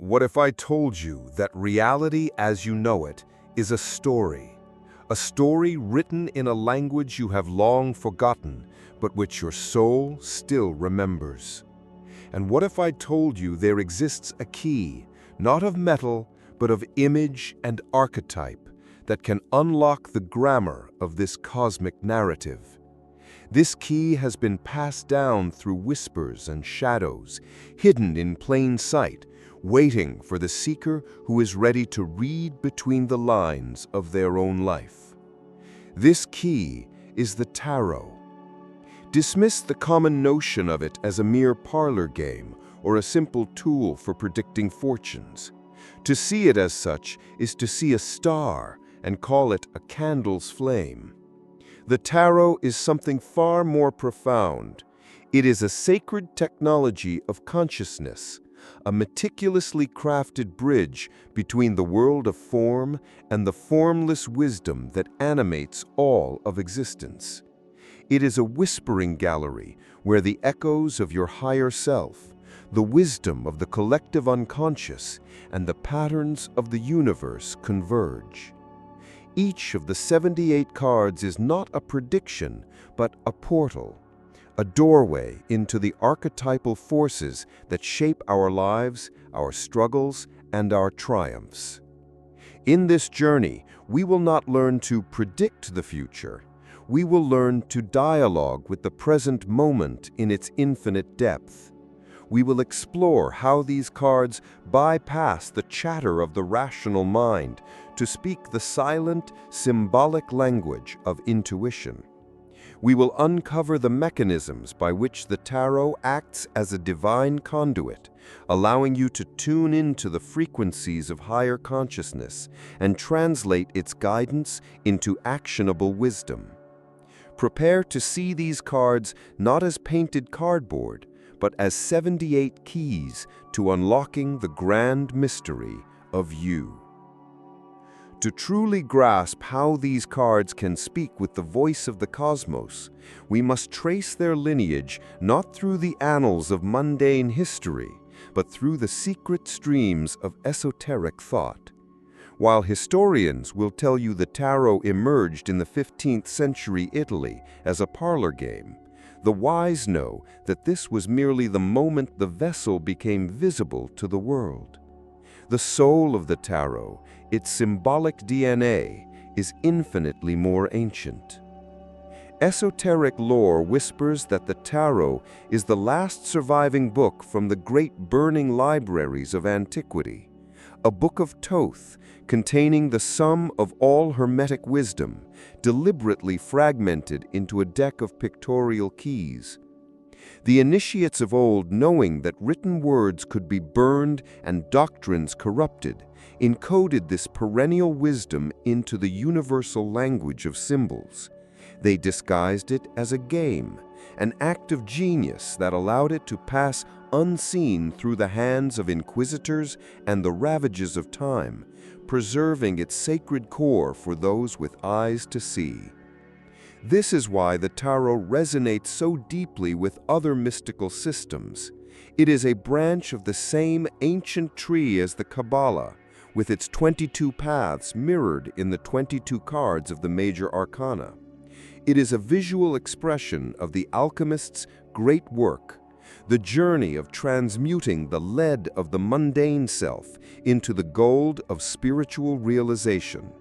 What if I told you that reality as you know it is a story written in a language you have long forgotten, but which your soul still remembers? And what if I told you there exists a key, not of metal, but of image and archetype, that can unlock the grammar of this cosmic narrative? This key has been passed down through whispers and shadows, hidden in plain sight, waiting for the seeker who is ready to read between the lines of their own life. This key is the tarot. Dismiss the common notion of it as a mere parlor game or a simple tool for predicting fortunes. To see it as such is to see a star and call it a candle's flame. The tarot is something far more profound. It is a sacred technology of consciousness, a meticulously crafted bridge between the world of form and the formless wisdom that animates all of existence. It is a whispering gallery where the echoes of your higher self, the wisdom of the collective unconscious, and the patterns of the universe converge. Each of the 78 cards is not a prediction, but a portal, a doorway into the archetypal forces that shape our lives, our struggles, and our triumphs. In this journey, we will not learn to predict the future. We will learn to dialogue with the present moment in its infinite depth. We will explore how these cards bypass the chatter of the rational mind to speak the silent, symbolic language of intuition. We will uncover the mechanisms by which the tarot acts as a divine conduit, allowing you to tune into the frequencies of higher consciousness and translate its guidance into actionable wisdom. Prepare to see these cards not as painted cardboard, but as 78 keys to unlocking the grand mystery of you. To truly grasp how these cards can speak with the voice of the cosmos, we must trace their lineage not through the annals of mundane history, but through the secret streams of esoteric thought. While historians will tell you the tarot emerged in the 15th century Italy as a parlor game, the wise know that this was merely the moment the vessel became visible to the world. The soul of the tarot, its symbolic DNA, is infinitely more ancient. Esoteric lore whispers that the tarot is the last surviving book from the great burning libraries of antiquity, a book of Thoth containing the sum of all Hermetic wisdom, deliberately fragmented into a deck of pictorial keys. The initiates of old, knowing that written words could be burned and doctrines corrupted, encoded this perennial wisdom into the universal language of symbols. They disguised it as a game, an act of genius that allowed it to pass unseen through the hands of inquisitors and the ravages of time, preserving its sacred core for those with eyes to see. This is why the tarot resonates so deeply with other mystical systems. It is a branch of the same ancient tree as the Kabbalah, with its 22 paths mirrored in the 22 cards of the major arcana. It is a visual expression of the alchemist's great work, the journey of transmuting the lead of the mundane self into the gold of spiritual realization,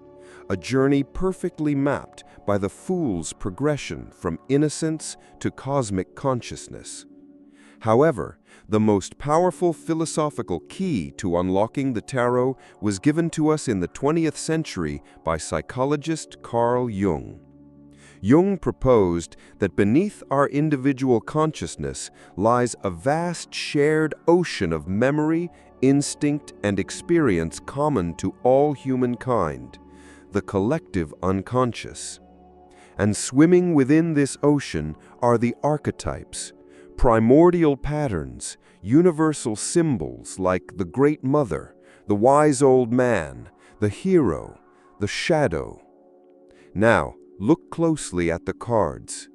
a journey perfectly mapped by the fool's progression from innocence to cosmic consciousness. However, the most powerful philosophical key to unlocking the tarot was given to us in the 20th century by psychologist Carl Jung. Jung proposed that beneath our individual consciousness lies a vast shared ocean of memory, instinct, and experience common to all humankind, the collective unconscious. And swimming within this ocean are the archetypes, primordial patterns, universal symbols like the Great Mother, the wise old man, the hero, the shadow. Now, look closely at the cards.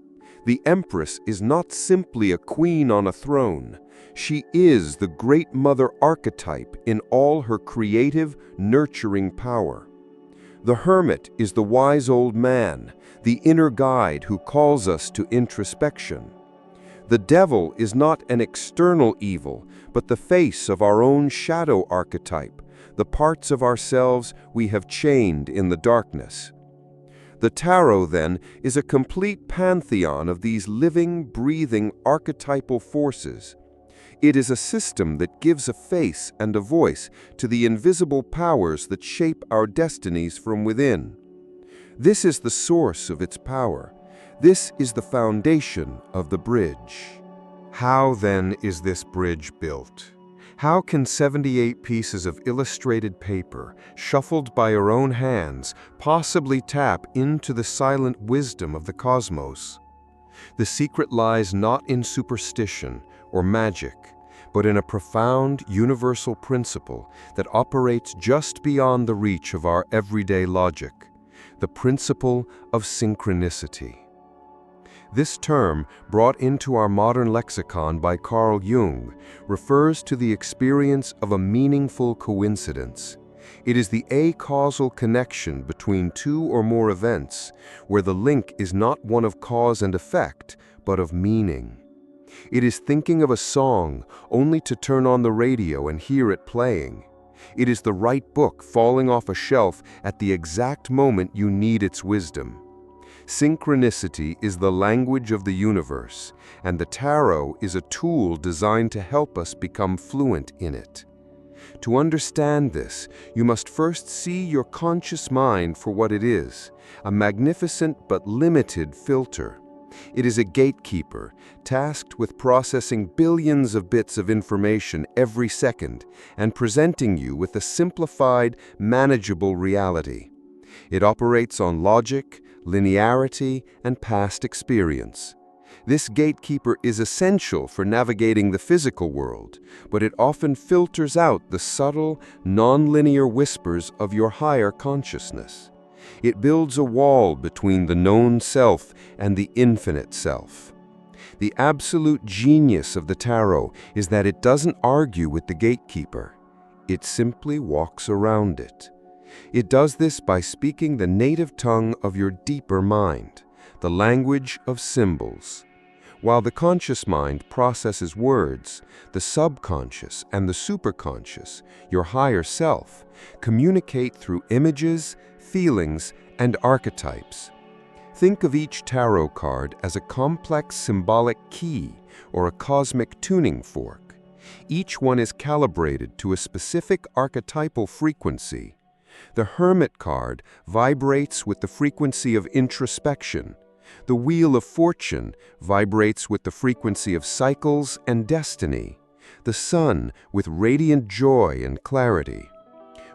The Empress is not simply a queen on a throne. She is the Great Mother archetype in all her creative, nurturing power. The Hermit is the wise old man, the inner guide who calls us to introspection. The Devil is not an external evil, but the face of our own shadow archetype, the parts of ourselves we have chained in the darkness. The Tarot, then, is a complete pantheon of these living, breathing archetypal forces. It is a system that gives a face and a voice to the invisible powers that shape our destinies from within. This is the source of its power. This is the foundation of the bridge. How, then, is this bridge built? How can 78 pieces of illustrated paper, shuffled by our own hands, possibly tap into the silent wisdom of the cosmos? The secret lies not in superstition or magic, but in a profound, universal principle that operates just beyond the reach of our everyday logic, the principle of synchronicity. This term, brought into our modern lexicon by Carl Jung, refers to the experience of a meaningful coincidence. It is the acausal connection between two or more events, where the link is not one of cause and effect, but of meaning. It is thinking of a song only to turn on the radio and hear it playing. It is the right book falling off a shelf at the exact moment you need its wisdom. Synchronicity is the language of the universe, and the tarot is a tool designed to help us become fluent in it. To understand this, you must first see your conscious mind for what it is, a magnificent but limited filter. It is a gatekeeper, tasked with processing billions of bits of information every second and presenting you with a simplified, manageable reality. It operates on logic, linearity, and past experience. This gatekeeper is essential for navigating the physical world, but it often filters out the subtle, non-linear whispers of your higher consciousness. It builds a wall between the known self and the infinite self. The absolute genius of the tarot is that it doesn't argue with the gatekeeper. It simply walks around it. It does this by speaking the native tongue of your deeper mind, the language of symbols. While the conscious mind processes words, the subconscious and the superconscious, your higher self, communicate through images, feelings, and archetypes. Think of each tarot card as a complex symbolic key or a cosmic tuning fork. Each one is calibrated to a specific archetypal frequency. The Hermit card vibrates with the frequency of introspection. The Wheel of Fortune vibrates with the frequency of cycles and destiny. The Sun with radiant joy and clarity.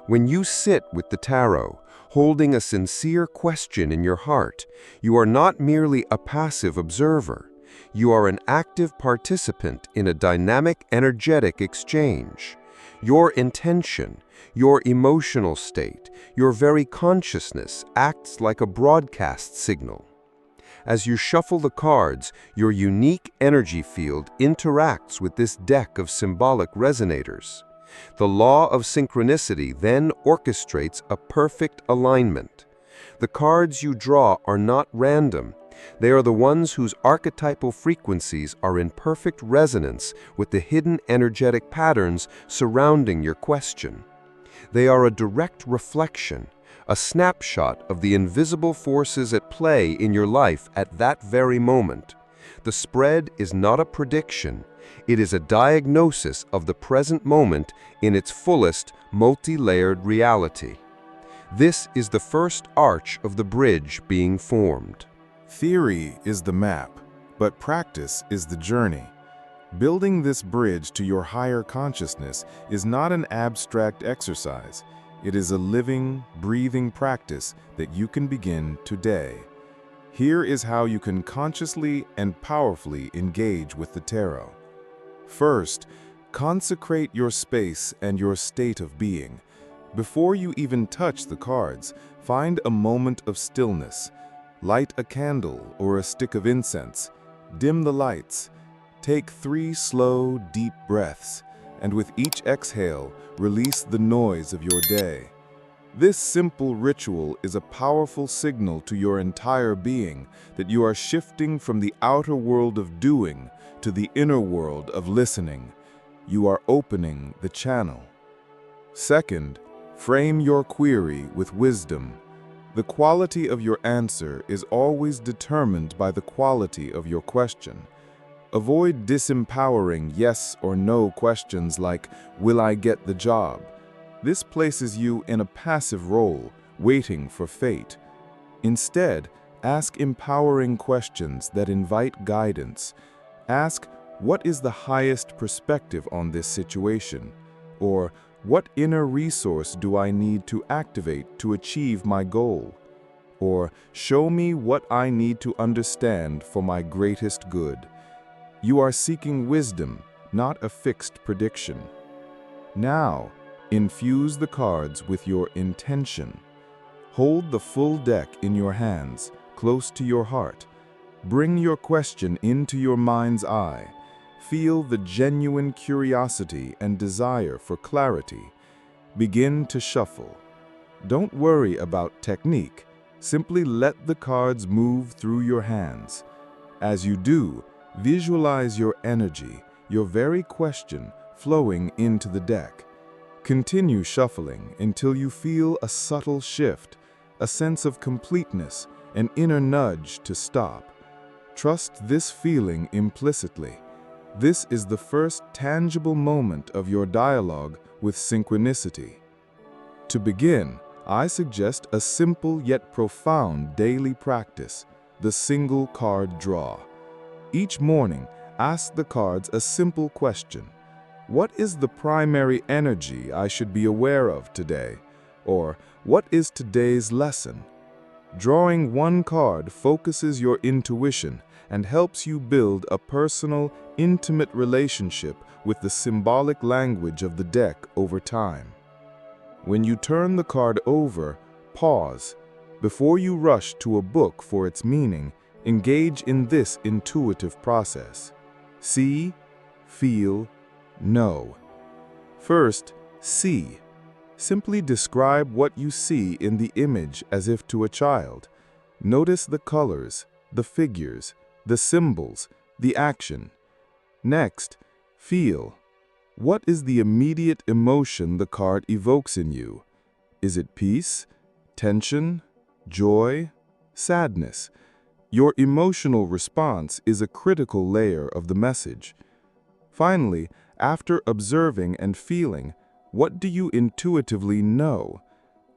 When you sit with the tarot, holding a sincere question in your heart, you are not merely a passive observer. You are an active participant in a dynamic, energetic exchange. Your intention, your emotional state, your very consciousness acts like a broadcast signal. As you shuffle the cards, your unique energy field interacts with this deck of symbolic resonators. The law of synchronicity then orchestrates a perfect alignment. The cards you draw are not random. They are the ones whose archetypal frequencies are in perfect resonance with the hidden energetic patterns surrounding your question. They are a direct reflection, a snapshot of the invisible forces at play in your life at that very moment. The spread is not a prediction. It is a diagnosis of the present moment in its fullest, multi-layered reality. This is the first arch of the bridge being formed. Theory is the map, but practice is the journey. Building this bridge to your higher consciousness is not an abstract exercise. It is a living, breathing practice that you can begin today. Here is how you can consciously and powerfully engage with the tarot. First, consecrate your space and your state of being. Before you even touch the cards, find a moment of stillness. Light a candle or a stick of incense dim the lights. Take 3 slow, deep breaths, and with each exhale, release the noise of your day. This simple ritual is a powerful signal to your entire being that you are shifting from the outer world of doing to the inner world of listening. You are opening the channel. Second, frame your query with wisdom. The quality of your answer is always determined by the quality of your question. Avoid disempowering yes or no questions like, "Will I get the job?" This places you in a passive role, waiting for fate. Instead, ask empowering questions that invite guidance. Ask, "What is the highest perspective on this situation?" Or, "What inner resource do I need to activate to achieve my goal?" Or, "Show me what I need to understand for my greatest good." You are seeking wisdom, not a fixed prediction. Now, infuse the cards with your intention. Hold the full deck in your hands, close to your heart. Bring your question into your mind's eye. Feel the genuine curiosity and desire for clarity. Begin to shuffle. Don't worry about technique. Simply let the cards move through your hands. As you do, visualize your energy, your very question, flowing into the deck. Continue shuffling until you feel a subtle shift, a sense of completeness, an inner nudge to stop. Trust this feeling implicitly. This is the first tangible moment of your dialogue with synchronicity. To begin, I suggest a simple yet profound daily practice, the single card draw. Each morning, ask the cards a simple question. What is the primary energy I should be aware of today? Or, what is today's lesson? Drawing one card focuses your intuition and helps you build a personal, intimate relationship with the symbolic language of the deck over time. When you turn the card over, pause. Before you rush to a book for its meaning, engage in this intuitive process. See, feel, know. First, see. Simply describe what you see in the image as if to a child. Notice the colors, the figures, the symbols, the action. Next, feel. What is the immediate emotion the card evokes in you? Is it peace, tension, joy, sadness? Your emotional response is a critical layer of the message. Finally, after observing and feeling, what do you intuitively know?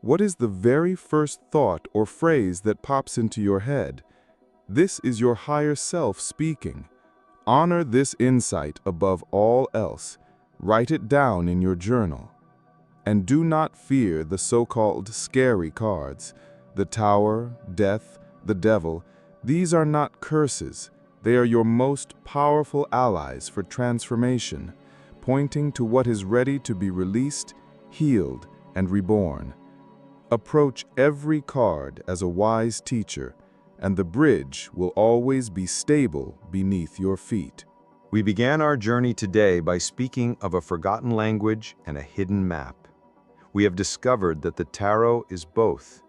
What is the very first thought or phrase that pops into your head? This is your higher self speaking. Honor this insight above all else. Write it down in your journal. And do not fear the so-called scary cards. The Tower, Death, the Devil. These are not curses. They are your most powerful allies for transformation, pointing to what is ready to be released, healed, and reborn. Approach every card as a wise teacher, and the bridge will always be stable beneath your feet. We began our journey today by speaking of a forgotten language and a hidden map. We have discovered that the tarot is both.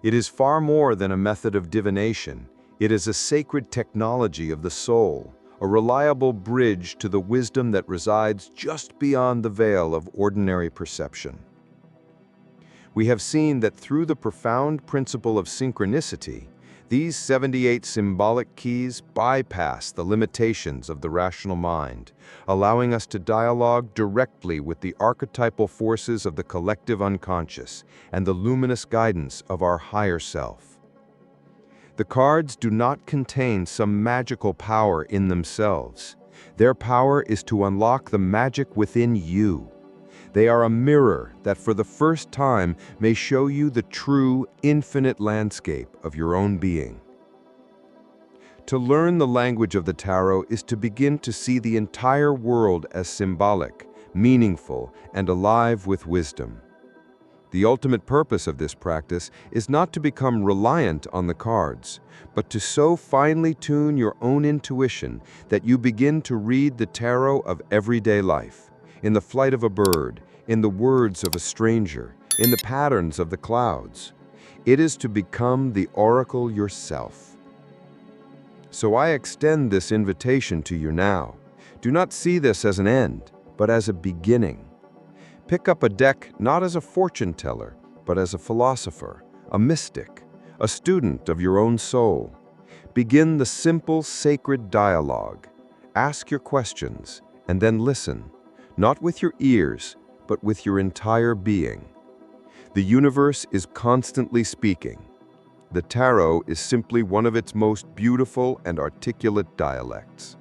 It is far more than a method of divination. It is a sacred technology of the soul, a reliable bridge to the wisdom that resides just beyond the veil of ordinary perception. We have seen that through the profound principle of synchronicity, these 78 symbolic keys bypass the limitations of the rational mind, allowing us to dialogue directly with the archetypal forces of the collective unconscious and the luminous guidance of our higher self. The cards do not contain some magical power in themselves. Their power is to unlock the magic within you. They are a mirror that for the first time may show you the true, infinite landscape of your own being. To learn the language of the tarot is to begin to see the entire world as symbolic, meaningful, and alive with wisdom. The ultimate purpose of this practice is not to become reliant on the cards, but to so finely tune your own intuition that you begin to read the tarot of everyday life, in the flight of a bird, in the words of a stranger, in the patterns of the clouds. It is to become the oracle yourself. So I extend this invitation to you now. Do not see this as an end, but as a beginning. Pick up a deck not as a fortune teller, but as a philosopher, a mystic, a student of your own soul. Begin the simple, sacred dialogue. Ask your questions, and then listen, not with your ears, but with your entire being. The universe is constantly speaking. The tarot is simply one of its most beautiful and articulate dialects.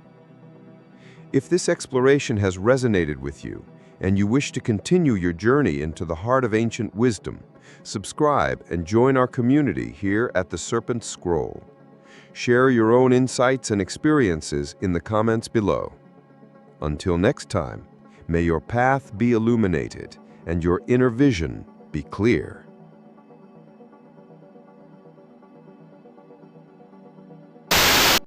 If this exploration has resonated with you, and you wish to continue your journey into the heart of ancient wisdom, subscribe and join our community here at the Serpent Scroll. Share your own insights and experiences in the comments below. Until next time, may your path be illuminated and your inner vision be clear.